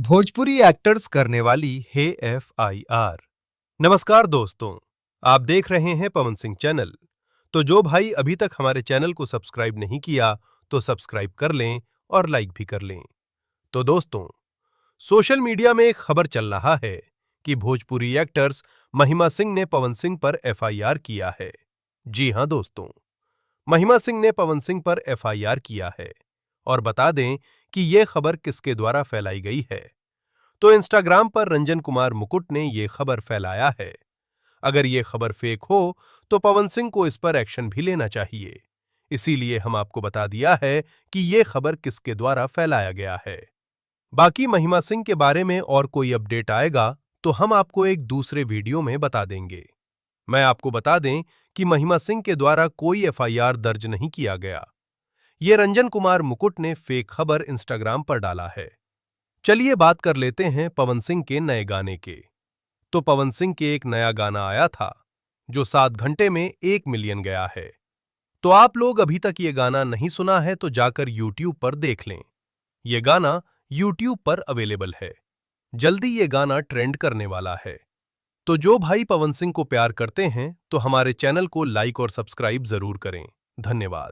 Bhojpuri actors करने वाली हे FIR। नमस्कार दोस्तों, आप देख रहे हैं पवन सिंह चैनल। तो जो भाई अभी तक हमारे चैनल को सब्सक्राइब नहीं किया तो सब्सक्राइब कर लें और लाइक भी कर लें। तो दोस्तों, सोशल मीडिया में एक खबर चल रहा है कि भोजपुरी एक्टर्स महिमा सिंह ने पवन सिंह पर FIR किया है। जी हां दोस्तों, महिमा सिंह ने पवन सिंह पर FIR किया है। और बता दें कि यह खबर किसके द्वारा फैलाई गई है। तो इंस्टाग्राम पर रंजन कुमार मुकुट ने यह खबर फैलाया है। अगर यह खबर फेक हो तो पवन सिंह को इस पर एक्शन भी लेना चाहिए। इसीलिए हम आपको बता दिया है कि यह खबर किसके द्वारा फैलाया गया है। बाकी महिमा सिंह के बारे में और कोई अपडेट आएगा तो हम आपको एक दूसरे वीडियो में बता देंगे। मैं आपको बता दें कि महिमा सिंह के द्वारा कोई FIR दर्ज नहीं किया गया। यह रंजन कुमार मुकुट ने फेक खबर इंस्टाग्राम पर डाला है। चलिए बात कर लेते हैं पवन सिंह के नए गाने के। तो पवन सिंह के एक नया गाना आया था जो 7 घंटे में 1 मिलियन गया है। तो आप लोग अभी तक ये गाना नहीं सुना है तो जाकर YouTube पर देख लें। ये गाना YouTube पर अवेलेबल है। जल्दी ये गाना ट्रेंड करने वाला है। तो जो भाई पवन सिंह को प्यार करते हैं तो हमारे चैनल को लाइक और सब्सक्राइब जरूर करें। धन्यवाद।